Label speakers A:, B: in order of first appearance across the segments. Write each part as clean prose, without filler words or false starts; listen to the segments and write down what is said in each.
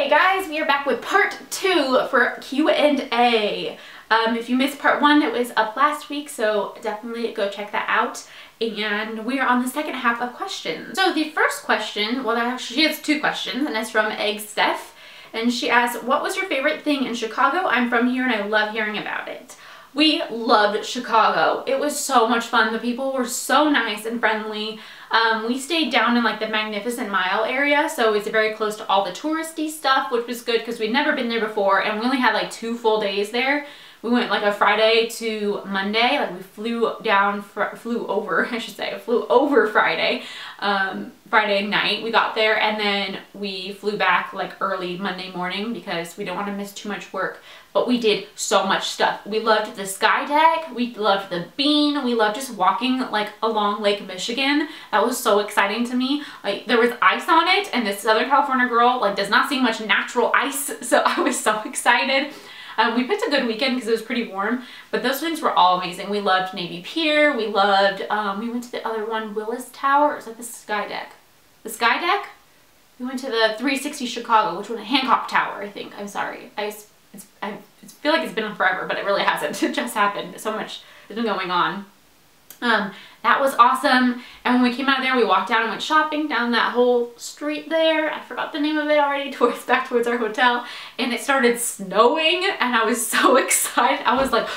A: Hey guys, we are back with part 2 for Q&A. If you missed part 1, it was up last week, so definitely go check that out. And we are on the second half of questions. So the first question, well actually she has 2 questions, and it's from Egg Steph. And she asks, what was your favorite thing in Chicago? I'm from here and I love hearing about it. We loved Chicago. It was so much fun. The people were so nice and friendly. We stayed down in like the Magnificent Mile area, so it's very close to all the touristy stuff, which was good because we'd never been there before, and we only had like 2 full days there. We went like a Friday to Monday, like we flew over Friday, Friday night we got there, and then we flew back like early Monday morning because we don't want to miss too much work. But we did so much stuff. We loved the sky deck, we loved the bean, we loved just walking like along Lake Michigan. That was so exciting to me. Like there was ice on it, and this Southern California girl like does not see much natural ice, so I was so excited. We picked a good weekend because it was pretty warm, but those things were all amazing. We loved Navy Pier, we loved, we went to the other one, Willis Tower, or is that the Sky Deck? The Sky Deck? We went to the 360 Chicago, which was Hancock Tower, I think. I'm sorry. I feel like it's been on forever, but it really hasn't. It just happened. So much has been going on. That was awesome. And when we came out of there, we walked down and went shopping down that whole street there. I forgot the name of it already, back towards our hotel. And it started snowing, and I was so excited. I was like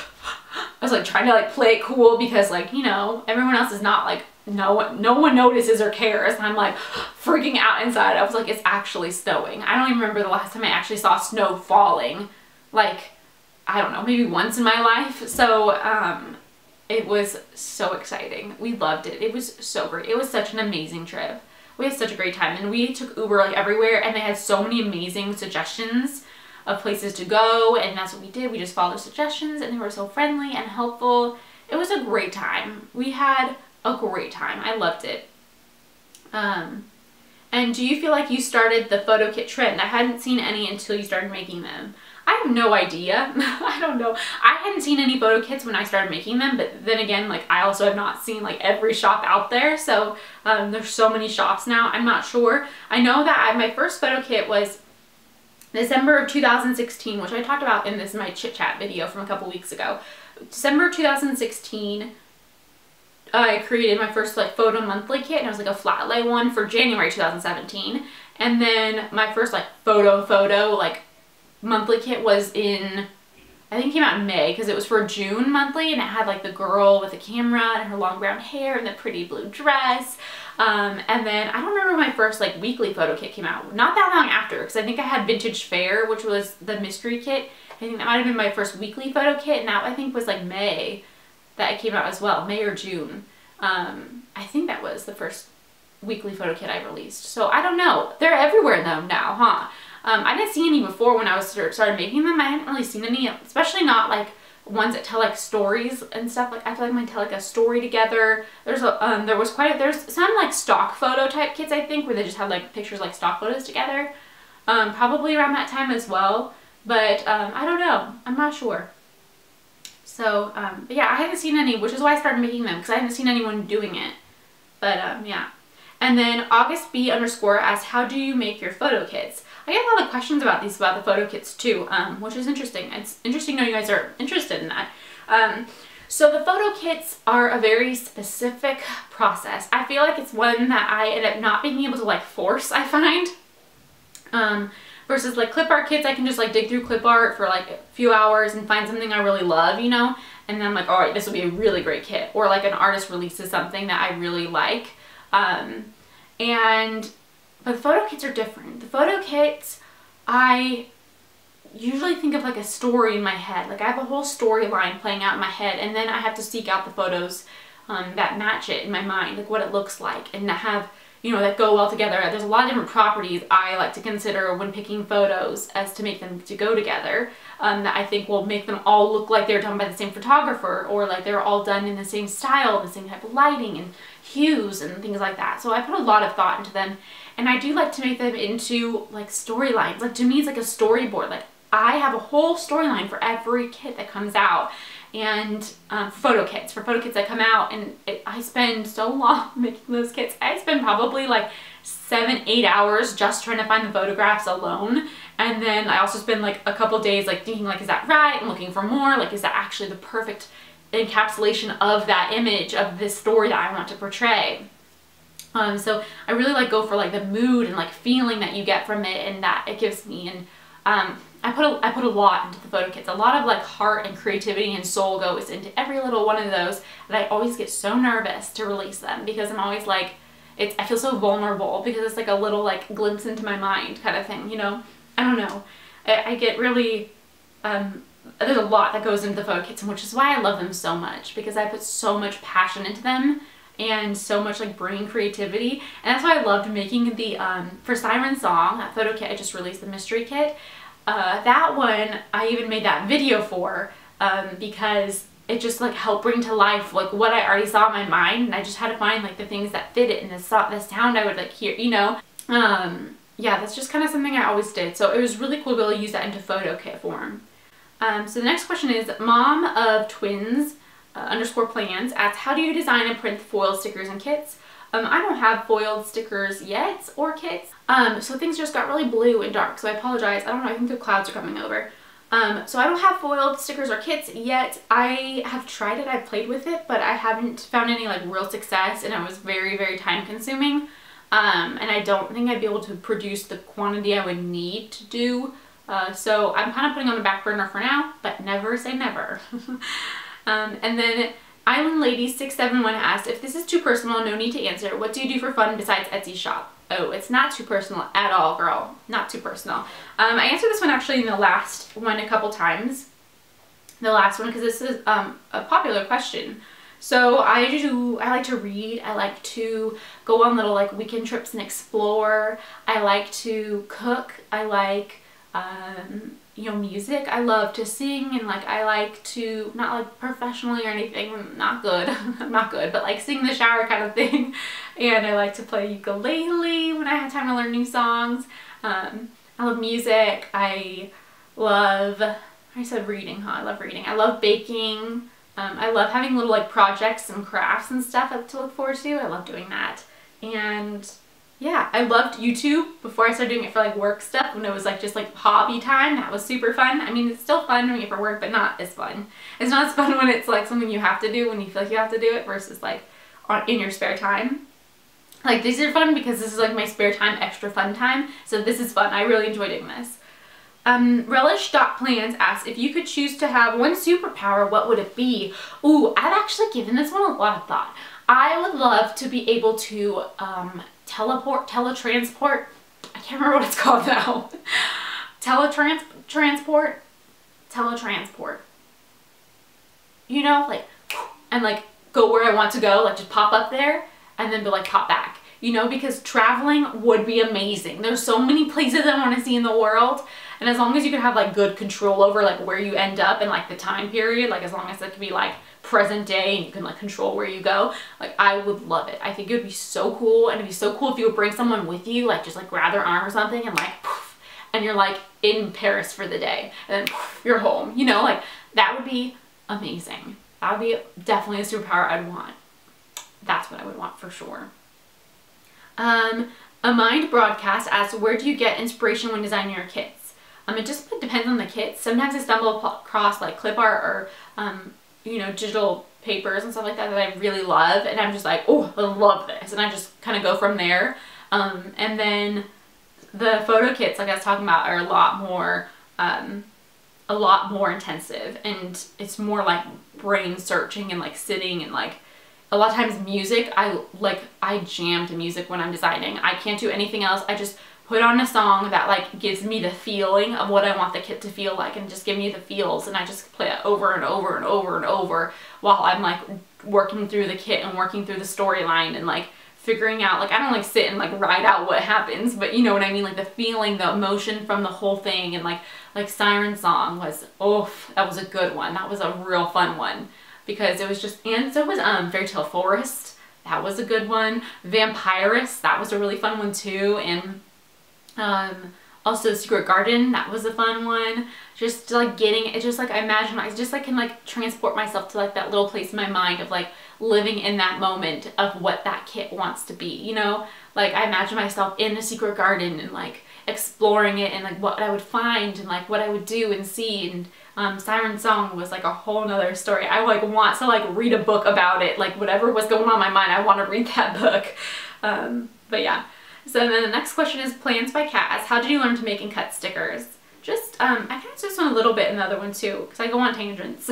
A: trying to like play it cool because like, you know, everyone else is not like, no one notices or cares. And I'm like freaking out inside. I was like, it's actually snowing. I don't even remember the last time I actually saw snow falling. Like, I don't know, maybe once in my life. So, it was so exciting. We loved it. It was so great. It was such an amazing trip. We had such a great time, and we took Uber like everywhere, and they had so many amazing suggestions of places to go, and that's what we did. We just followed suggestions, and they were so friendly and helpful. It was a great time. We had a great time. I loved it. And do you feel like you started the photo kit trend? I hadn't seen any until you started making them. I have no idea. I don't know. I hadn't seen any photo kits when I started making them, but then again, like I also have not seen like every shop out there, so there's so many shops now. I'm not sure. I know that my first photo kit was December of 2016, which I talked about in my chit chat video from a couple weeks ago. December 2016, I created my first like photo monthly kit, and it was like a flat lay one for January 2017, and then my first like photo like monthly kit was in, I think it came out in May because it was for June monthly, and it had like the girl with the camera and her long brown hair and the pretty blue dress. And then I don't remember when my first like weekly photo kit came out. Not that long after, because I think I had Vintage Fair, which was the mystery kit. I think that might have been my first weekly photo kit, and that I think was like May that it came out as well, May or June. I think that was the first weekly photo kit I released. So I don't know. They're everywhere though now, huh? I didn't see any before when I started making them. I hadn't really seen any, especially not like ones that tell like stories and stuff. Like I feel like mine tell like a story together. There's some like stock photo type kits, I think, where they just have like pictures like stock photos together. Probably around that time as well, but I don't know. I'm not sure. So, but yeah, I hadn't seen any, which is why I started making them, because I hadn't seen anyone doing it. But yeah. And then August B _ asks, how do you make your photo kits? I get a lot of questions about the photo kits too, which is interesting. It's interesting to know you guys are interested in that. So the photo kits are a very specific process. I feel like it's one that I end up not being able to like force, I find. Versus like clip art kits, I can just like dig through clip art for like a few hours and find something I really love, you know? And then I'm like, all right, this will be a really great kit. Or like an artist releases something that I really like. But photo kits are different. The photo kits, I usually think of like a story in my head. Like I have a whole storyline playing out in my head, and then I have to seek out the photos that match it in my mind, like what it looks like, and to have, you know, that go well together. There's a lot of different properties I like to consider when picking photos as to make them to go together, that I think will make them all look like they're done by the same photographer, or like they're all done in the same style, the same type of lighting and hues and things like that. So I put a lot of thought into them, and I do like to make them into like storylines. Like to me, it's like a storyboard. Like I have a whole storyline for every kit that comes out, and photo kits that come out, and I spend so long making those kits. I spend probably like 7-8 hours just trying to find the photographs alone, and then I also spend like a couple days like thinking like, is that right, and looking for more, like is that actually the perfect encapsulation of that image, of this story that I want to portray. So I really like go for like the mood and like feeling that you get from it and that it gives me, and I put a lot into the photo kits. A lot of like heart and creativity and soul goes into every little one of those, and I always get so nervous to release them because I'm always like, I feel so vulnerable because it's like a little like glimpse into my mind kind of thing, you know? I don't know. I get really, there's a lot that goes into the photo kits, which is why I love them so much, because I put so much passion into them and so much like brain creativity. And that's why I loved making the, for Siren Song, that photo kit I just released, the mystery kit. That one I even made that video for, because it just like helped bring to life like what I already saw in my mind, and I just had to find like the things that fit it and the sound I would like hear, you know. Yeah, that's just kind of something I always did. So it was really cool to be able to use that into photo kit form. So the next question is mom of twins underscore plans asks, how do you design and print foil stickers and kits? I don't have foiled stickers yet or kits. So things just got really blue and dark, so I apologize. I don't know, I think the clouds are coming over. So I don't have foiled stickers or kits yet. I have tried it, I've played with it, but I haven't found any like real success, and it was very, very time consuming. And I don't think I'd be able to produce the quantity I would need to do. So I'm kind of putting on the back burner for now, but never say never. And then Island Lady 671 asked, if this is too personal, no need to answer. What do you do for fun besides Etsy shop? Oh, it's not too personal at all, girl. Not too personal. I answered this one actually in the last one a couple times. The last one, because this is a popular question. So I like to read. I like to go on little like weekend trips and explore. I like to cook. I like, you know, music. I love to sing, and like I like to, not like professionally or anything, not good, not good, but like sing in the shower kind of thing. And I like to play ukulele when I have time to learn new songs. I love music. I said reading, huh? I love reading. I love baking. I love having little like projects and crafts and stuff to look forward to. I love doing that. And yeah, I loved YouTube before I started doing it for like work stuff, when it was like just like hobby time. That was super fun. I mean, it's still fun doing it for work, but not as fun. It's not as fun when it's like something you have to do, when you feel like you have to do it, versus like in your spare time. Like these are fun because this is like my spare time, extra fun time. So this is fun. I really enjoy doing this. Relish.plans asks, if you could choose to have one superpower, what would it be? Ooh, I've actually given this one a lot of thought. I would love to be able to teletransport. I can't remember what it's called now. Teletransport. You know, like, and like go where I want to go, like just pop up there and then be like pop back. You know, because traveling would be amazing. There's so many places I want to see in the world. And as long as you can have like good control over like where you end up and like the time period, like as long as it can be like present day and you can like control where you go, like I would love it. I think it would be so cool, and it'd be so cool if you would bring someone with you, like just like grab their arm or something and like poof, and you're like in Paris for the day, and then poof, you're home, you know, like that would be amazing. That would be definitely a superpower I'd want. That's what I would want for sure. A Mind Broadcast asks, where do you get inspiration when designing your kits? It just depends on the kits. Sometimes I stumble across like clip art or, you know, digital papers and stuff like that I really love, and I'm just like, oh, I love this, and I just kind of go from there. And then the photo kits, like I was talking about, are a lot more intensive, and it's more like brain searching and like sitting and like a lot of times music. I jam to music when I'm designing. I can't do anything else. I just put on a song that like gives me the feeling of what I want the kit to feel like, and just give me the feels, and I just play it over and over and over and over while I'm like working through the kit and working through the storyline and like figuring out, like I don't like sit and like write out what happens, but you know what I mean, like the feeling, the emotion from the whole thing. And like Siren Song was, oh, that was a good one. That was a real fun one, because it was just, and so was Fairy Tale Forest. That was a good one. Vampirus, that was a really fun one too. And Also Secret Garden, that was a fun one. Just like getting it, just like I imagine, I just like can like transport myself to like that little place in my mind of like living in that moment of what that kit wants to be, you know? Like I imagine myself in a secret garden and like exploring it and like what I would find and like what I would do and see. And Siren Song was like a whole nother story. I like want to like read a book about it, like whatever was going on in my mind, I want to read that book. But yeah. So then the next question is plans by Cass. How did you learn to make and cut stickers? Just, I kind of just one a little bit in the other one too, because I go on tangents.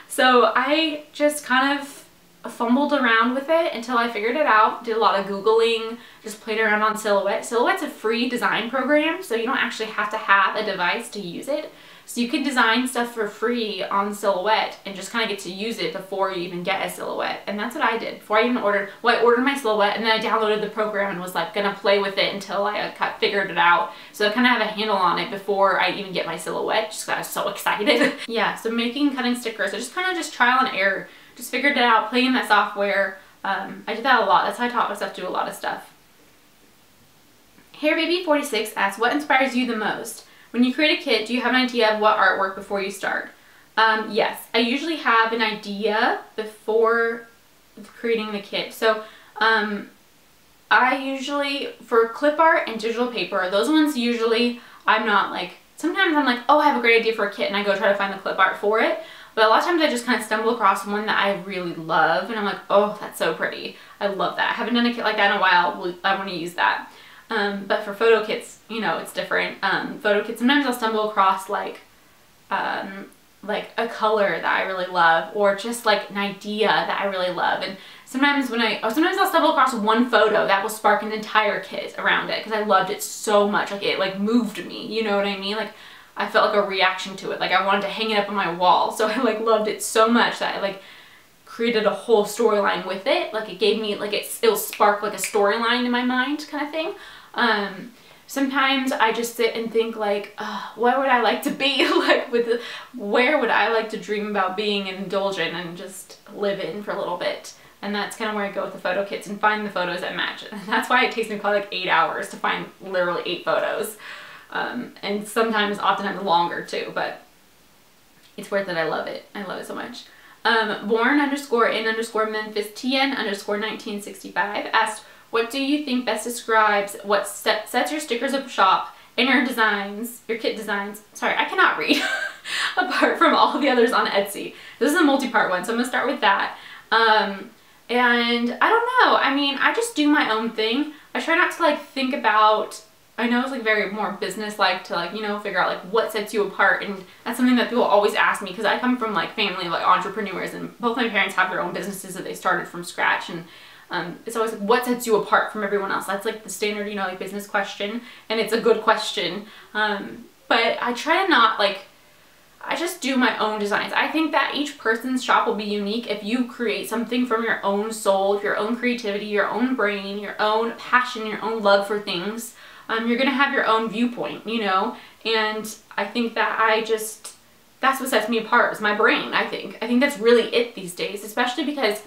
A: So I just kind of fumbled around with it until I figured it out, did a lot of Googling, just played around on Silhouette. Silhouette's a free design program, so you don't actually have to have a device to use it. So you can design stuff for free on Silhouette and just kind of get to use it before you even get a Silhouette. And that's what I did. Before I even ordered, well, I ordered my Silhouette and then I downloaded the program and was like gonna play with it until I figured it out. So I kind of have a handle on it before I even get my Silhouette, just because I was so excited. Yeah, so making and cutting stickers, I just kind of just trial and error. Just figured it out, playing that software. I did that a lot. That's how I taught myself to do a lot of stuff. HairBaby46 asks, what inspires you the most? When you create a kit, do you have an idea of what artwork before you start? Yes, I usually have an idea before creating the kit. So I usually, for clip art and digital paper, those ones usually I'm not like, sometimes I'm like, oh, I have a great idea for a kit and I go try to find the clip art for it. But a lot of times I just kind of stumble across one that I really love and I'm like, oh, that's so pretty. I love that. I haven't done a kit like that in a while. I want to use that. But for photo kits, you know, it's different. Photo kits, sometimes I'll stumble across like a color that I really love or just like an idea that I really love. And sometimes sometimes I'll stumble across one photo that will spark an entire kit around it because I loved it so much. Like it like moved me, you know what I mean? Like I felt like a reaction to it. Like I wanted to hang it up on my wall. So I like loved it so much that I like created a whole storyline with it. Like it gave me like it'll spark like a storyline in my mind kind of thing. Sometimes I just sit and think like, what would I like to be? Like where would I like to dream about being and indulge in and just live in for a little bit? And that's kind of where I go with the photo kits and find the photos that match. And that's why it takes me probably like 8 hours to find literally 8 photos. And sometimes, oftentimes longer too, but it's worth it. I love it. I love it so much. Born_in_Memphis_TN_1965 asked, what do you think best describes what sets your stickers up shop and your designs, your kit designs, sorry, I cannot read, apart from all the others on Etsy? This is a multi-part one, so I'm gonna start with that. And I don't know, I mean, I just do my own thing. I try not to like think about, I know it's like very more business-like to like, you know, figure out like what sets you apart, and that's something that people always ask me because I come from like family of like entrepreneurs and both my parents have their own businesses that they started from scratch, and it's always like, what sets you apart from everyone else? That's like the standard, you know, like business question, and it's a good question. But I try to not like, I just do my own designs. I think that each person's shop will be unique if you create something from your own soul, your own creativity, your own brain, your own passion, your own love for things. You're gonna have your own viewpoint, you know, and I think that that's what sets me apart is my brain, I think. I think that's really it these days, especially because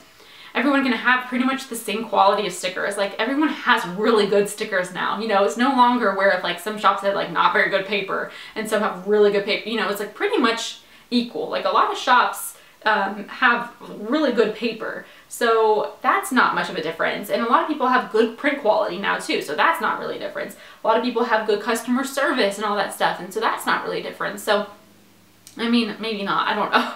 A: everyone can have pretty much the same quality of stickers. Like everyone has really good stickers now, you know, it's no longer where like some shops have like not very good paper and some have really good paper, you know, it's like pretty much equal. Like a lot of shops have really good paper, so that's not much of a difference. And a lot of people have good print quality now too, so that's not really a difference. A lot of people have good customer service and all that stuff, and so that's not really a difference. So I mean, maybe not, I don't know.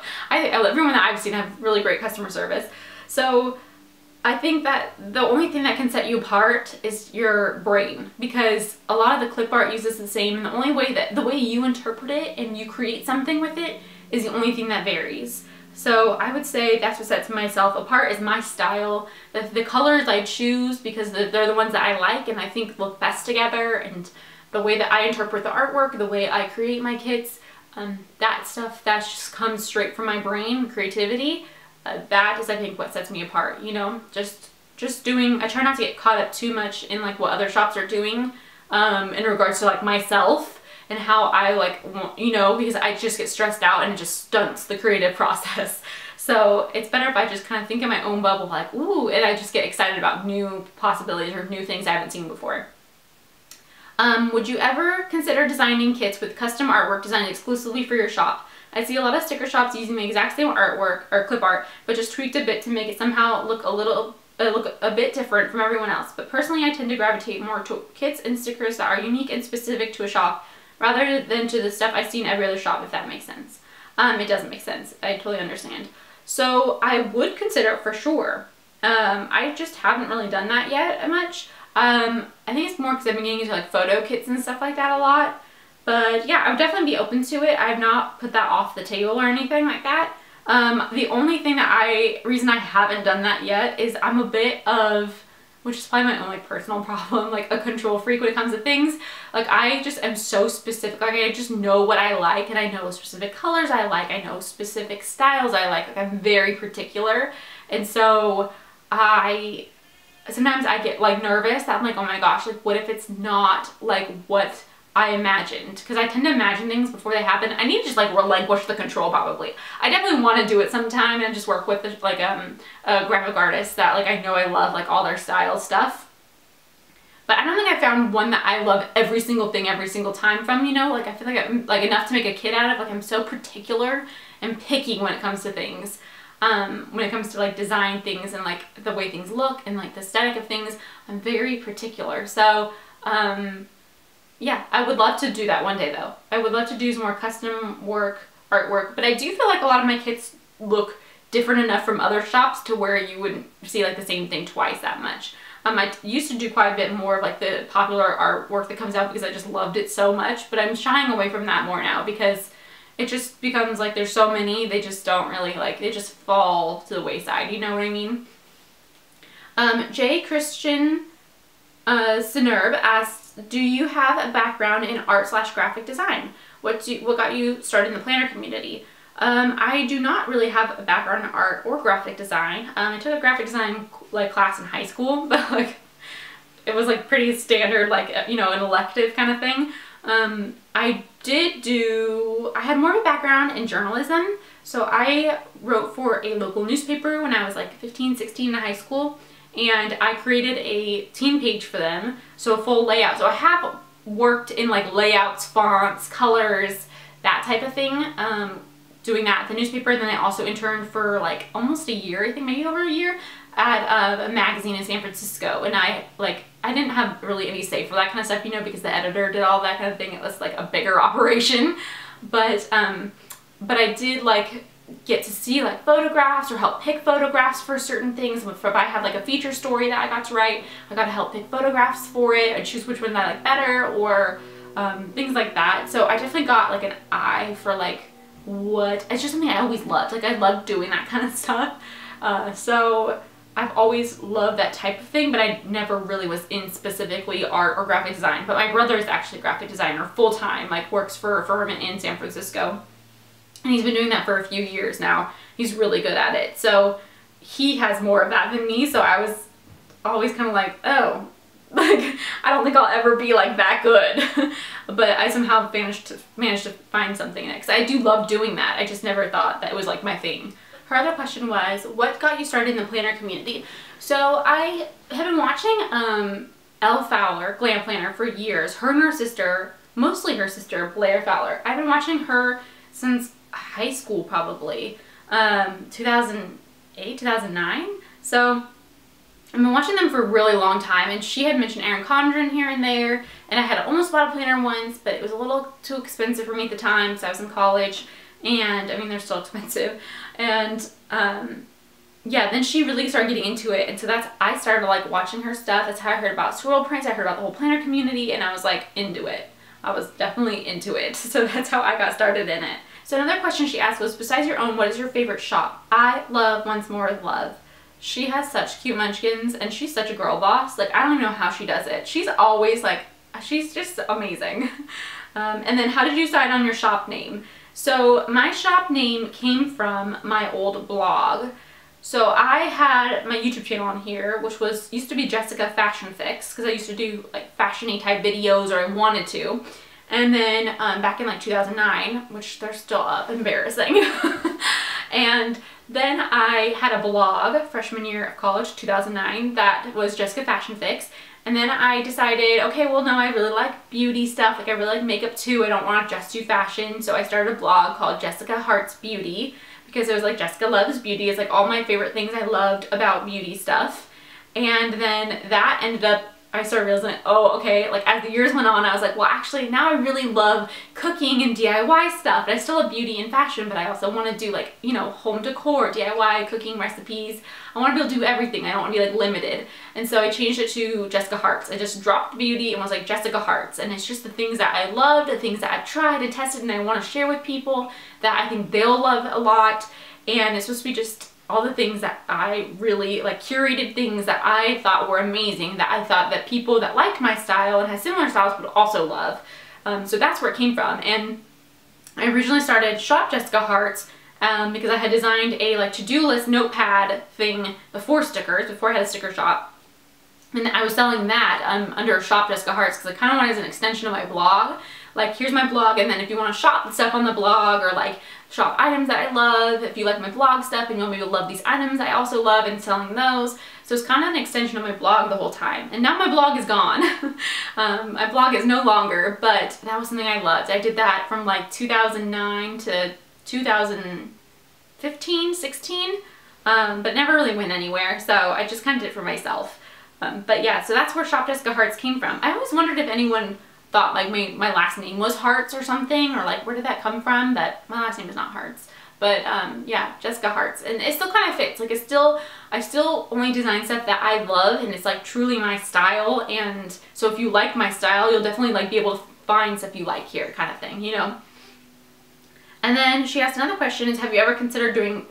A: Everyone that I've seen have really great customer service. So I think that the only thing that can set you apart is your brain, because a lot of the clip art uses the same, and the way you interpret it and you create something with it is the only thing that varies. So I would say that's what sets myself apart is my style, the colors I choose because they're the ones that I like and I think look best together, and the way that I interpret the artwork, the way I create my kits, that stuff that just comes straight from my brain, creativity. That is, I think, what sets me apart, you know, just doing, I try not to get caught up too much in like what other shops are doing in regards to like myself and how I like, you know, because I just get stressed out and it just stunts the creative process. So it's better if I just kind of think in my own bubble like, ooh, and I just get excited about new possibilities or new things I haven't seen before. Would you ever consider designing kits with custom artwork designed exclusively for your shop? I see a lot of sticker shops using the exact same artwork or clip art, but just tweaked a bit to make it somehow look a bit different from everyone else. But personally, I tend to gravitate more to kits and stickers that are unique and specific to a shop rather than to the stuff I see in every other shop, if that makes sense. It doesn't make sense. I totally understand. So I would consider it for sure. I just haven't really done that yet much. I think it's more because I've been getting into like photo kits and stuff like that a lot. But yeah, I would definitely be open to it. I have not put that off the table or anything like that. The only thing that reason I haven't done that yet is I'm a bit of, which is probably my own like personal problem, like a control freak when it comes to things. Like I just am so specific. Like I just know what I like, and I know specific colors I like. I know specific styles I like. Like I'm very particular. And so sometimes I get like nervous that I'm like, oh my gosh, like what if it's not like what I imagined? Because I tend to imagine things before they happen. I need to just like relinquish the control probably. I definitely want to do it sometime and just work with like a graphic artist that like I know I love like all their style stuff. But I don't think I found one that I love every single thing every single time from, you know? Like I feel like I'm like enough to make a kid out of. Like I'm so particular and picky when it comes to things. When it comes to like design things and like the way things look and like the aesthetic of things, I'm very particular. So yeah, I would love to do that one day though. I would love to do some more custom artwork, but I do feel like a lot of my kits look different enough from other shops to where you wouldn't see like the same thing twice that much. I used to do quite a bit more of like the popular artwork that comes out because I just loved it so much, but I'm shying away from that more now because it just becomes like there's so many, they just don't really like, they just fall to the wayside, you know what I mean? J. Christian Sinerb asks, do you have a background in art/graphic design? What got you started in the planner community? I do not really have a background in art or graphic design. I took a graphic design like class in high school, but like it was like pretty standard, like, you know, an elective kind of thing. I had more of a background in journalism. So I wrote for a local newspaper when I was like 15, 16 in high school, and I created a teen page for them. So a full layout. So I have worked in like layouts, fonts, colors, that type of thing, doing that at the newspaper. And then I also interned for like almost a year, I think maybe over a year, at a magazine in San Francisco. And I didn't have really any say for that kind of stuff, you know, because the editor did all that kind of thing. It was like a bigger operation. But I did like get to see like photographs or help pick photographs for certain things. If I had like a feature story that I got to write, I got to help pick photographs for it and choose which one I like better, or things like that. So I definitely got like an eye for like it's just something I always loved. Like I loved doing that kind of stuff. So I've always loved that type of thing, but I never really was in specifically art or graphic design. But my brother is actually a graphic designer full-time, like works for a firm in San Francisco. And he's been doing that for a few years now. He's really good at it. So he has more of that than me. So I was always kind of like, oh, like I don't think I'll ever be like that good. But I somehow managed to find something next. I do love doing that. I just never thought that it was like my thing. Her other question was, what got you started in the planner community? So I have been watching Elle Fowler, Glam Planner, for years. Her and her sister, mostly her sister, Blair Fowler. I've been watching her since high school probably, 2008, 2009. So I've been watching them for a really long time, and she had mentioned Erin Condren here and there, and I had almost bought a planner once, but it was a little too expensive for me at the time because I was in college, and I mean they're still expensive. And yeah, then she really started getting into it, and so I started like watching her stuff. That's how I heard about swirl prints. I heard about the whole planner community, and I was like into it. I was definitely into it. So that's how I got started in it. So another question she asked was, besides your own, what is your favorite shop? I love Once More with Love. She has such cute munchkins, and she's such a girl boss. Like, I don't even know how she does it. She's always like, she's just amazing. And then how did you decide on your shop name? So my shop name came from my old blog. So I had my YouTube channel on here, which used to be Jessica Fashion Fix, because I used to do like fashion-y type videos, or I wanted to. And then back in like 2009, which they're still up, embarrassing. And Then I had a blog freshman year of college, 2009, that was Jessica Fashion Fix. And then I decided, okay, well, no, I really like beauty stuff. Like, I really like makeup too. I don't want to just do fashion. So I started a blog called Jessica Hearts Beauty, because it was like Jessica Loves Beauty. It's like all my favorite things I loved about beauty stuff. And then that ended up, I started realizing, oh, okay, like as the years went on, I was like, well, actually now I really love cooking and DIY stuff. And I still love beauty and fashion, but I also want to do like, you know, home decor, DIY, cooking recipes. I want to be able to do everything. I don't want to be like limited. And so I changed it to Jessica Hearts. I just dropped beauty and was like Jessica Hearts. And it's just the things that I loved, the things that I've tried and tested and I want to share with people that I think they'll love a lot. And it's supposed to be just all the things that I really like, curated things that I thought were amazing, that I thought that people that liked my style and had similar styles would also love. So that's where it came from. And I originally started Shop Jessica Hearts because I had designed a like to-do list notepad thing before stickers, before I had a sticker shop. And I was selling that under Shop Jessica Hearts because I kind of wanted it as an extension of my blog. Like, here's my blog, and then if you want to shop the stuff on the blog, or like shop items that I love, if you like my blog stuff and you want me to love these items I also love, and selling those. So it's kind of an extension of my blog the whole time. And now my blog is gone. My blog is no longer, but that was something I loved. I did that from like 2009 to 2015, 16, but never really went anywhere. So I just kind of did it for myself. But yeah, so that's where Shop Jessica Hearts came from. I always wondered if anyone thought like my last name was Hearts or something, or like where did that come from, but my last name is not Hearts. But yeah, Jessica Hearts, and it still kind of fits. Like, I still only design stuff that I love, and it's like truly my style. And so if you like my style, you'll definitely like be able to find stuff you like here, kind of thing, you know. And then she asked another question: is have you ever considered doing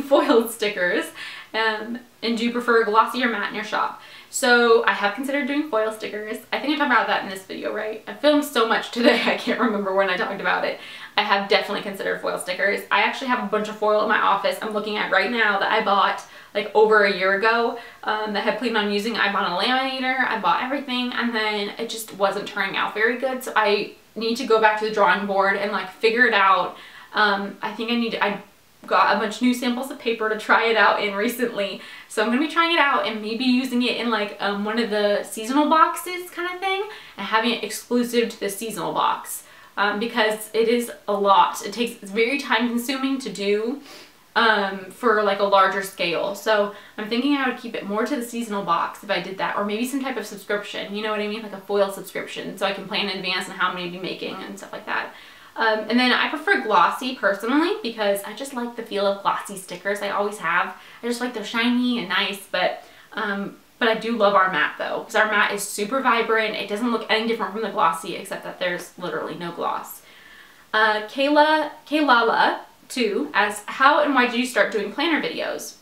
A: foiled stickers, and do you prefer glossy or matte in your shop? So I have considered doing foil stickers. I think I talked about that in this video, right? I filmed so much today, I can't remember when I talked about it. I have definitely considered foil stickers. I actually have a bunch of foil in my office I'm looking at right now that I bought like over a year ago that I had planned on using. I bought a laminator, I bought everything, and then it just wasn't turning out very good. So I need to go back to the drawing board and like figure it out. I got a bunch of new samples of paper to try it out in recently, so I'm gonna be trying it out and maybe using it in like one of the seasonal boxes kind of thing, and having it exclusive to the seasonal box, because it is a lot. It's very time consuming to do for like a larger scale. So I'm thinking I would keep it more to the seasonal box if I did that, or maybe some type of subscription, you know what I mean, like a foil subscription, so I can plan in advance on how many to be making and stuff like that. And then I prefer glossy personally because I just like the feel of glossy stickers. I always have. I just like they're shiny and nice, but I do love our matte though, because our matte is super vibrant. It doesn't look any different from the glossy except that there's literally no gloss. Kaylala too asks, how and why did you start doing planner videos?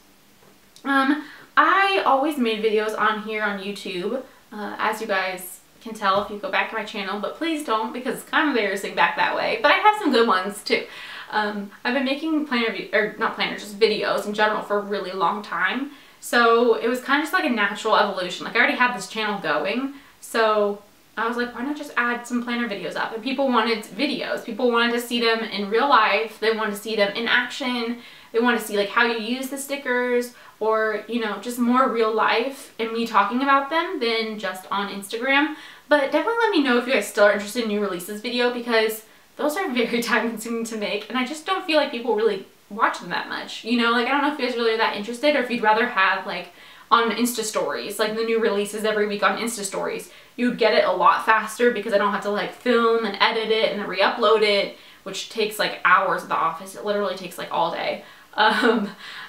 A: I always made videos on here on YouTube, as you guys can tell if you go back to my channel, but please don't, because it's kind of embarrassing back that way, but I have some good ones too. I've been making just videos in general for a really long time, so it was kind of just like a natural evolution. Like, I already had this channel going, so I was like, why not just add some planner videos up? And people wanted videos. People wanted to see them in real life. They wanted to see them in action. They wanted to see like how you use the stickers, or, you know, just more real life and me talking about them than just on Instagram. But definitely let me know if you guys still are interested in new releases video, because those are very time consuming to make, and I just don't feel like people really watch them that much. You know, like, I don't know if you guys really are that interested, or if you'd rather have like on Insta stories, like the new releases every week on Insta stories. You'd get it a lot faster because I don't have to like film and edit it and then re-upload it, which takes like hours at the office. It literally takes like all day.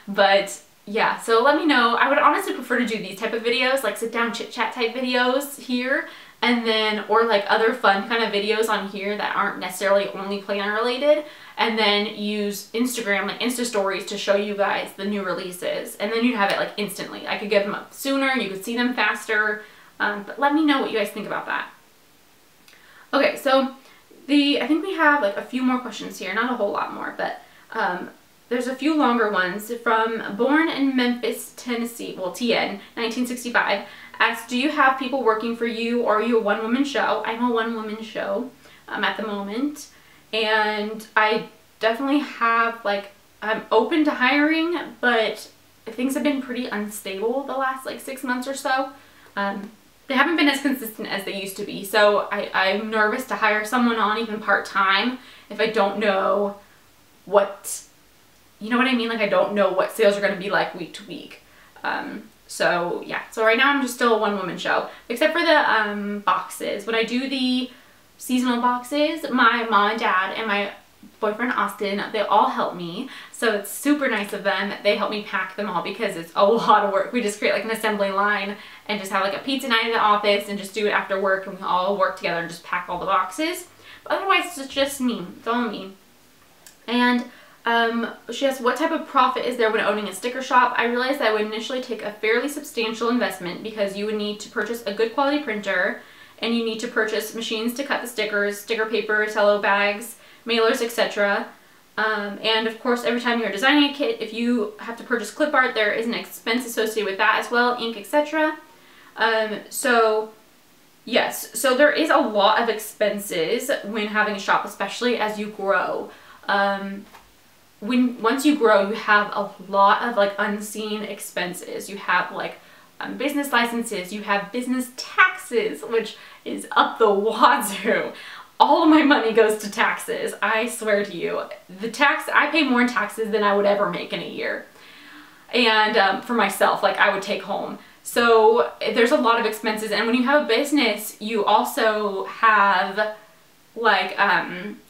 A: But yeah, so let me know. I would honestly prefer to do these type of videos, like sit down chit chat type videos here, and then, or like other fun kind of videos on here that aren't necessarily only planner related, and then use Instagram, like Insta stories, to show you guys the new releases, and then you'd have it like instantly. I could get them up sooner, you could see them faster, but let me know what you guys think about that. Okay, so I think we have like a few more questions here, not a whole lot more, but there's a few longer ones from Born in Memphis, Tennessee, well, TN, 1965, asks, do you have people working for you, or are you a one-woman show? I'm a one-woman show at the moment, and I definitely have like, I'm open to hiring, but things have been pretty unstable the last like 6 months or so. They haven't been as consistent as they used to be. So I'm nervous to hire someone on even part-time if I don't know what, you know what I mean? Like I don't know what sales are going to be like week to week. So yeah, so right now I'm just still a one-woman show, except for the boxes. When I do the seasonal boxes, my mom and dad and my boyfriend Austin, they all help me. So it's super nice of them. They help me pack them all because it's a lot of work. We just create like an assembly line and just have like a pizza night in the office and just do it after work, and we all work together and just pack all the boxes. But otherwise it's just me. It's all me. And she asked, what type of profit is there when owning a sticker shop? I realized that would initially take a fairly substantial investment because you would need to purchase a good quality printer, and you need to purchase machines to cut the stickers, sticker paper, cello bags, mailers, etc. And of course, every time you're designing a kit, if you have to purchase clip art, there is an expense associated with that as well, ink, etc. So yes, so there is a lot of expenses when having a shop, especially as you grow. Once you grow, you have a lot of like unseen expenses. You have like business licenses, you have business taxes, which is up the wazoo. All of my money goes to taxes, I swear to you. I pay more in taxes than I would ever make in a year. And for myself, like I would take home. So there's a lot of expenses, and when you have a business, you also have like,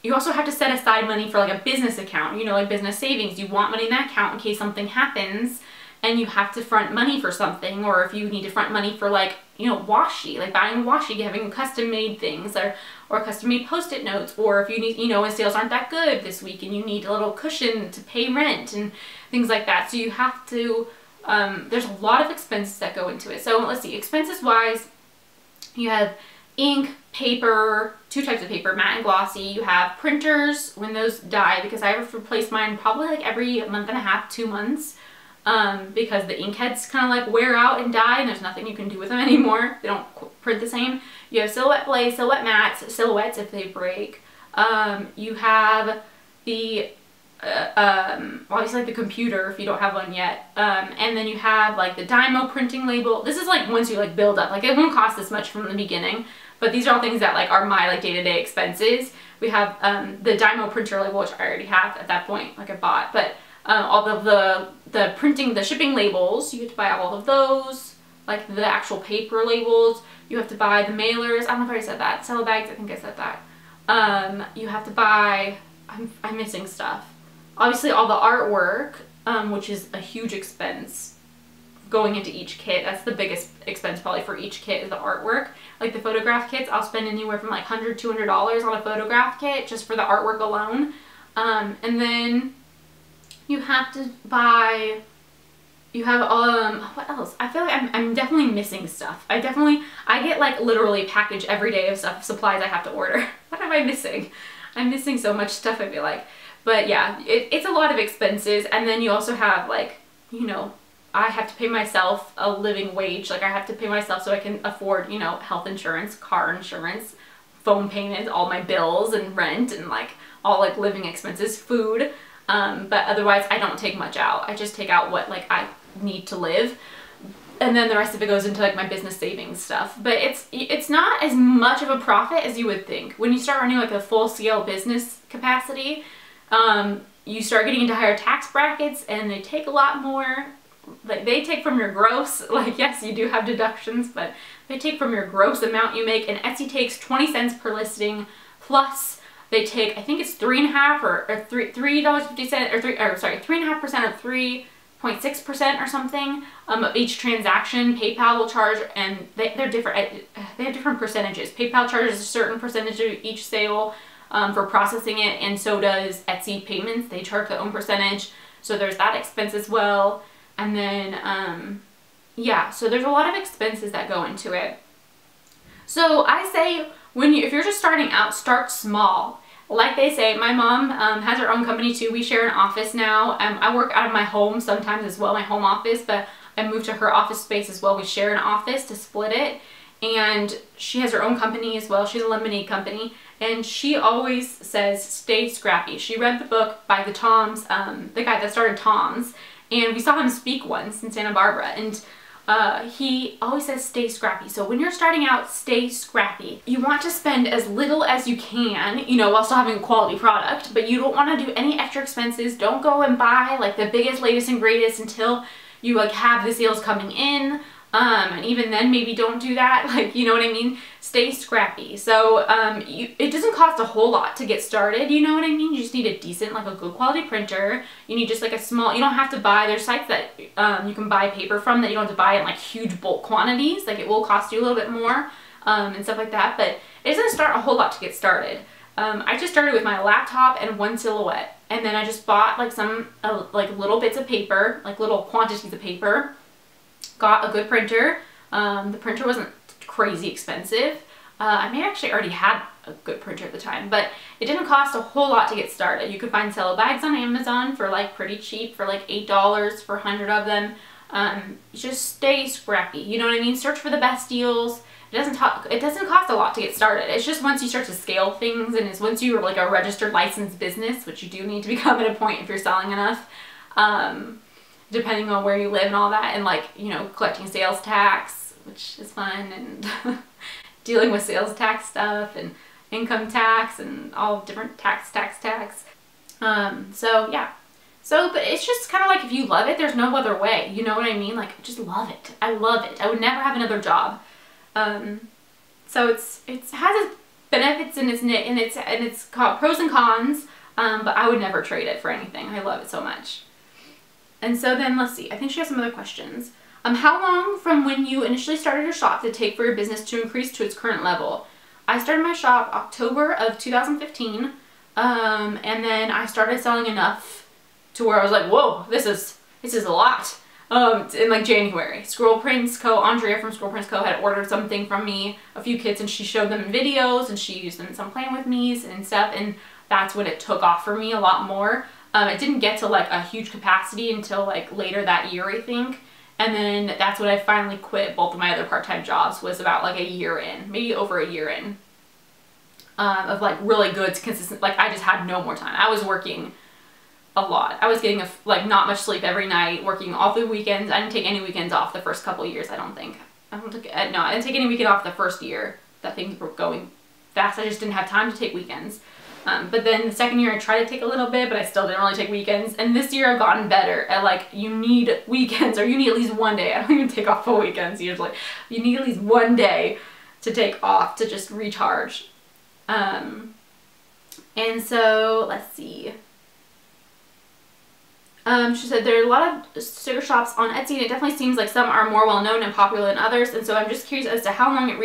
A: you also have to set aside money for like a business account, you know, like business savings. You want money in that account in case something happens and you have to front money for something, or if you need to front money for like, you know, washi, like buying washi, having custom made things, or custom made post-it notes, or if you need, you know, when sales aren't that good this week and you need a little cushion to pay rent and things like that. So you have to, there's a lot of expenses that go into it. So let's see, expenses wise, you have ink, paper, two types of paper, matte and glossy. You have printers when those die, because I have to replace mine probably like every month and a half, 2 months, because the ink heads kind of like wear out and die and there's nothing you can do with them anymore. They don't print the same. You have silhouette blaze, silhouette mattes, silhouettes if they break. You have the obviously like the computer if you don't have one yet, and then you have like the Dymo printing label. This is like once you like build up, like it won't cost this much from the beginning, but these are all things that like are my like day-to-day expenses. We have the Dymo printer label, which I already have at that point, like I bought, but all of the printing, the shipping labels, you have to buy all of those, like the actual paper labels. You have to buy the mailers. I don't know if I already said that. Cello bags, I think I said that. You have to buy, I'm missing stuff. Obviously all the artwork, which is a huge expense going into each kit. That's the biggest expense probably for each kit, is the artwork. Like the photograph kits, I'll spend anywhere from like $100, $200 on a photograph kit just for the artwork alone. And then you have to buy, you have, what else? I feel like I'm definitely missing stuff. I get like literally a package every day of stuff, supplies I have to order. What am I missing? I'm missing so much stuff, I feel like. But yeah, it's a lot of expenses. And then you also have like, you know, I have to pay myself a living wage. Like I have to pay myself so I can afford, you know, health insurance, car insurance, phone payments, all my bills and rent and like all like living expenses, food. But otherwise I don't take much out. I just take out what like I need to live. And then the rest of it goes into like my business savings stuff. But it's not as much of a profit as you would think. When you start running like a full-scale business capacity, you start getting into higher tax brackets and they take a lot more. Like they take from your gross, like yes, you do have deductions, but they take from your gross amount you make, and Etsy takes 20 cents per listing, plus they take, I think it's $3.50 or $3.50 or sorry, 3.5% or 3.6% or something of each transaction. PayPal will charge, and they're different. They have different percentages. PayPal charges a certain percentage of each sale for processing it, and so does Etsy payments. They charge their own percentage, so there's that expense as well. And then yeah, so there's a lot of expenses that go into it. So I say, if you're just starting out, start small. Like they say, my mom has her own company too. We share an office now. I work out of my home sometimes as well, my home office, but I moved to her office space as well. We share an office to split it. and she has her own company as well. She's a lemonade company, and she always says, stay scrappy. She read the book by the Toms, the guy that started Toms, and we saw him speak once in Santa Barbara, and he always says stay scrappy. So when you're starting out, stay scrappy. You want to spend as little as you can, you know, while still having a quality product, but you don't want to do any extra expenses. Don't go and buy like the biggest, latest, and greatest until you like have the sales coming in. And even then, maybe don't do that. Like, you know what I mean? Stay scrappy. So, it doesn't cost a whole lot to get started. You know what I mean? You just need a decent, like a good quality printer. You need just like a small, you don't have to buy, there's sites that, you can buy paper from that you don't have to buy in like huge bulk quantities. Like it will cost you a little bit more, and stuff like that, but it doesn't start a whole lot to get started. I just started with my laptop and one silhouette. And then I just bought like some, like little bits of paper, like little quantities of paper. Got a good printer. The printer wasn't crazy expensive. I may have actually already had a good printer at the time, but it didn't cost a whole lot to get started. You could find cello bags on Amazon for like pretty cheap, for like $8 for 100 of them. Just stay scrappy. You know what I mean? Search for the best deals. It doesn't cost a lot to get started. It's just once you start to scale things, and it's once you're like a registered licensed business, which you do need to become at a point if you're selling enough. Depending on where you live and all that, and like, you know, collecting sales tax, which is fun, and dealing with sales tax stuff and income tax and all different tax. So yeah. So, but it's just kind of like if you love it, there's no other way. You know what I mean? Like, just love it. I love it. I would never have another job. So it has its benefits and it's called pros and cons, but I would never trade it for anything. I love it so much. And so then, let's see, I think she has some other questions. How long from when you initially started your shop did it take for your business to increase to its current level? I started my shop October of 2015, and then I started selling enough to where I was like, whoa, this is a lot. In like January. Scroll Prints Co., Andrea from Scroll Prints Co. had ordered something from me, a few kits, and she showed them in videos, and she used them in some Plan With Me's and stuff, and that's when it took off for me a lot more. It didn't get to like a huge capacity until like later that year, I think. And then that's when I finally quit both of my other part-time jobs, was about like a year in, maybe over a year in, of like really good, consistent, like I just had no more time. I was working a lot. I was getting like not much sleep every night, working all the weekends. I didn't take any weekends off the first couple of years, I don't think. No, I didn't take any weekend off the first year that things were going fast. I just didn't have time to take weekends. But then the second year I tried to take a little bit, but I still didn't really take weekends. And this year I've gotten better at like, you need weekends, or you need at least one day. I don't even take off full weekends usually. You need at least one day to take off to just recharge. And so let's see. She said there are a lot of sticker shops on Etsy, and it definitely seems like some are more well known and popular than others. And so I'm just curious as to how long it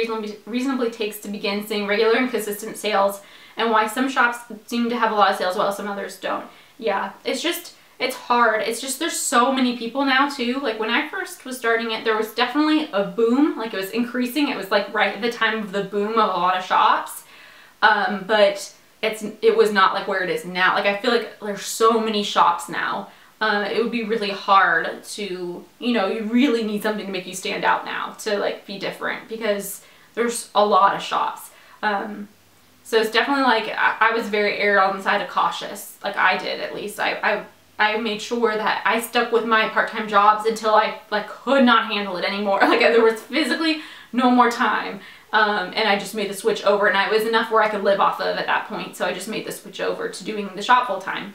A: reasonably takes to begin seeing regular and consistent sales, and why some shops seem to have a lot of sales while some others don't. Yeah, it's hard. It's just there's so many people now too. Like when I first was starting it, there was definitely a boom. Like it was increasing. It was like right at the time of the boom of a lot of shops. But it was not like where it is now. Like I feel like there's so many shops now. It would be really hard to, you know, you really need something to make you stand out now, to like be different, because there's a lot of shops. So it's definitely like, I was very err on the side of cautious, like I did at least. I made sure that I stuck with my part-time jobs until I like could not handle it anymore. Like there was physically no more time. And I just made the switch over, and it was enough where I could live off of at that point. So I just made the switch over to doing the shop full time.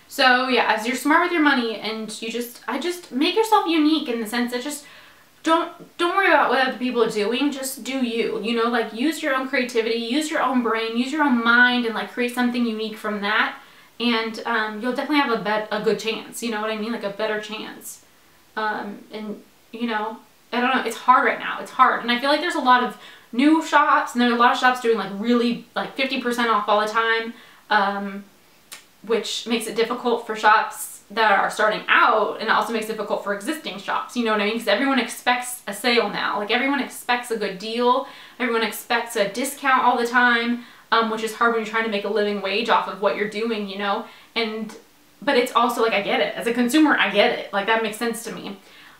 A: So yeah, as you're smart with your money, and I just make yourself unique in the sense that just don't worry about what other people are doing. Just do you, you know, like use your own creativity, use your own brain, use your own mind, and like create something unique from that. And you'll definitely have a good chance, you know what I mean? Like a better chance. And you know, I don't know, it's hard right now. It's hard. And I feel like there's a lot of new shops, and there's a lot of shops doing like really like 50% off all the time. Which makes it difficult for shops that are starting out, and it also makes it difficult for existing shops, you know what I mean? Because everyone expects a sale now. Like everyone expects a good deal. Everyone expects a discount all the time, which is hard when you're trying to make a living wage off of what you're doing, you know? But it's also like, I get it. As a consumer, I get it. Like that makes sense to me.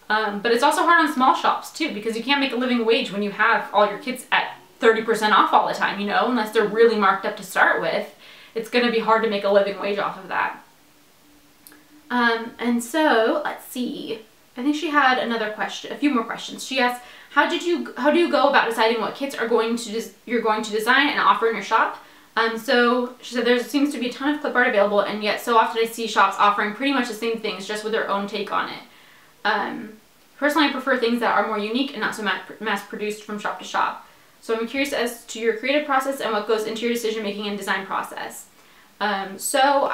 A: But it's also hard on small shops too, because you can't make a living wage when you have all your kits at 30% off all the time, you know, unless they're really marked up to start with. It's going to be hard to make a living wage off of that. And so, let's see. I think she had another question, a few more questions. She asked, how do you go about deciding what kits you're going to design and offer in your shop? So she said there seems to be a ton of clip art available, and yet so often I see shops offering pretty much the same things, just with their own take on it. Personally, I prefer things that are more unique and not so mass-produced from shop to shop. So I'm curious as to your creative process and what goes into your decision-making and design process. So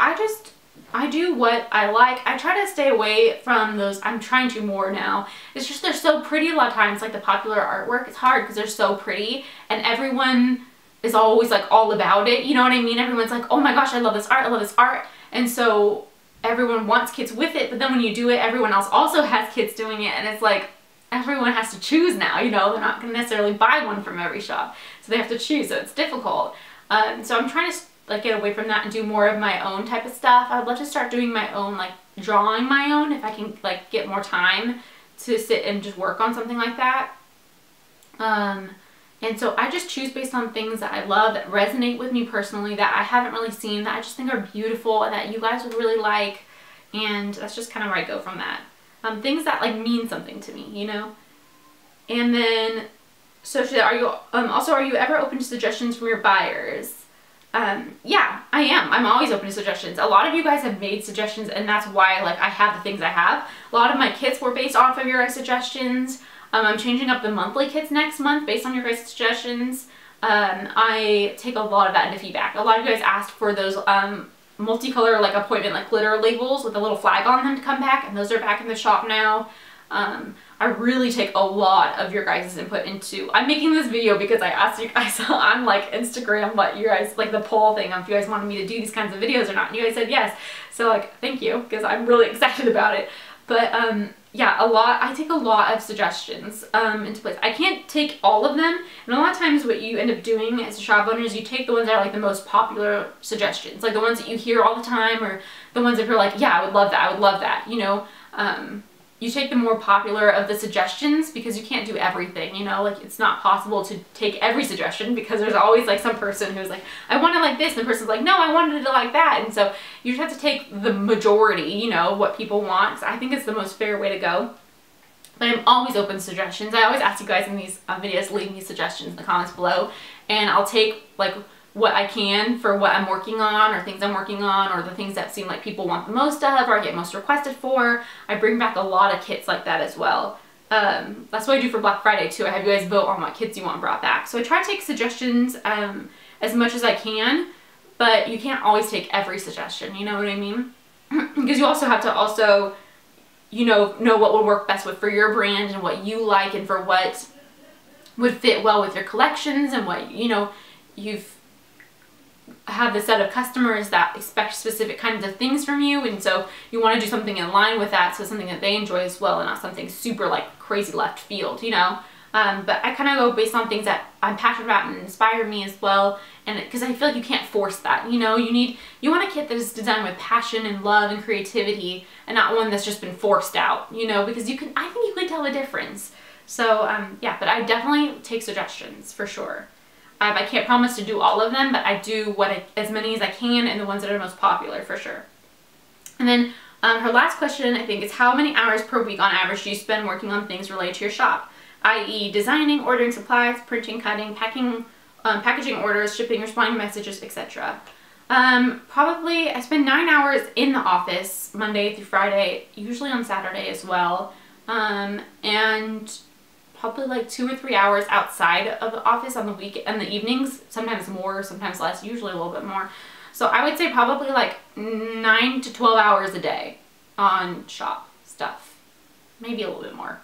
A: I do what I like. I try to stay away from those. I'm trying to more now. It's just they're so pretty a lot of times, like the popular artwork. It's hard because they're so pretty, and everyone is always like all about it. You know what I mean? Everyone's like, oh my gosh, I love this art. I love this art. And so everyone wants kits with it, but then when you do it, everyone else also has kits doing it, and it's like everyone has to choose now. You know, they're not going to necessarily buy one from every shop, so they have to choose. So it's difficult. So I'm trying to like get away from that and do more of my own type of stuff. I would love to start doing my own, like drawing my own, if I can like get more time to sit and just work on something like that. And so I just choose based on things that I love, that resonate with me personally, that I haven't really seen, that I just think are beautiful and that you guys would really like. And that's just kind of where I go from that. Things that like mean something to me, you know? And then, so she said, are you ever open to suggestions from your buyers? Yeah, I am. I'm always open to suggestions. A lot of you guys have made suggestions, and that's why like I have the things I have. A lot of my kits were based off of your guys' suggestions. I'm changing up the monthly kits next month based on your guys' suggestions. I take a lot of that into feedback. A lot of you guys asked for those multicolor like appointment like glitter labels with a little flag on them to come back, and those are back in the shop now. I really take a lot of your guys' input into, I'm making this video because I asked you guys on like Instagram what you guys, like the poll thing, if you guys wanted me to do these kinds of videos or not, and you guys said yes. So like, thank you, because I'm really excited about it. But yeah, I take a lot of suggestions into place. I can't take all of them, and a lot of times what you end up doing as a shop owner is you take the ones that are like the most popular suggestions, like the ones that you hear all the time, or the ones that you're like, yeah, I would love that, you know. You take the more popular of the suggestions, because you can't do everything, you know, like it's not possible to take every suggestion, because there's always like some person who's like, I want it like this, and the person's like, no, I wanted it like that. And so you just have to take the majority, you know, what people want. So I think it's the most fair way to go. But I'm always open to suggestions. I always ask you guys in these videos, leave me suggestions in the comments below, and I'll take like what I can for what I'm working on, or things I'm working on, or the things that seem like people want the most of, or I get most requested for. I bring back a lot of kits like that as well. That's what I do for Black Friday too. I have you guys vote on what kits you want brought back. So I try to take suggestions as much as I can, but you can't always take every suggestion, you know what I mean? Because you also have to you know what would work best for your brand, and what you like, and for what would fit well with your collections, and what, you know, have the set of customers that expect specific kinds of things from you, and so you want to do something in line with that, so something that they enjoy as well, and not something super like crazy left field, you know. But I kind of go based on things that I'm passionate about and inspire me as well, and because I feel like you can't force that, you know. You want a kit that is designed with passion and love and creativity, and not one that's just been forced out, you know, because I think you can tell the difference. So yeah, but I definitely take suggestions for sure. I can't promise to do all of them, but I do as many as I can, and the ones that are most popular for sure. And then her last question, I think, is how many hours per week on average do you spend working on things related to your shop? I.e. designing, ordering supplies, printing, cutting, packing, packaging orders, shipping, responding to messages, etc. Probably I spend 9 hours in the office Monday through Friday, usually on Saturday as well. And probably like 2 or 3 hours outside of the office on the the evenings, sometimes more, sometimes less, usually a little bit more. So I would say probably like 9 to 12 hours a day on shop stuff, maybe a little bit more.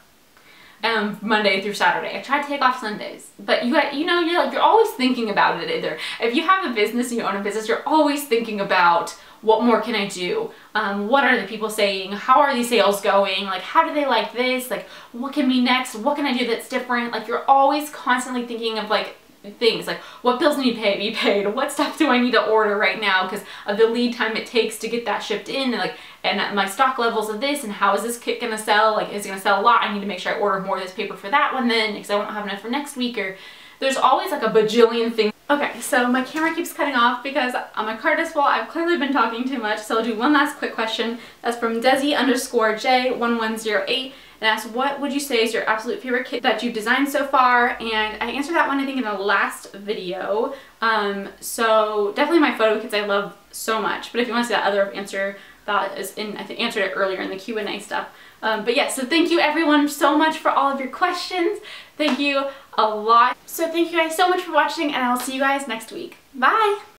A: Monday through Saturday. I try to take off Sundays, but you're always thinking about it either. If you have a business and you own a business, you're always thinking about what more can I do? What are the people saying? How are these sales going? Like, how do they like this? Like, what can be next? What can I do that's different? Like, you're always constantly thinking of like things like what bills need to be paid, what stuff do I need to order right now because of the lead time it takes to get that shipped in, and my stock levels of this, and how is this kit gonna sell, like is it gonna sell a lot, I need to make sure I order more of this paper for that one then because I won't have enough for next week, or there's always like a bajillion things. Okay, so my camera keeps cutting off because my card is full. I've clearly been talking too much, so I'll do one last quick question. That's from Desi_J1108. And asks, what would you say is your absolute favorite kit that you've designed so far? And I answered that one, I think, in the last video. So definitely my photo kits I love so much. But if you want to see that other answer, that is in, I think, answered it earlier in the Q&A stuff. But yeah, so thank you everyone so much for all of your questions. Thank you a lot. So thank you guys so much for watching, and I'll see you guys next week. Bye!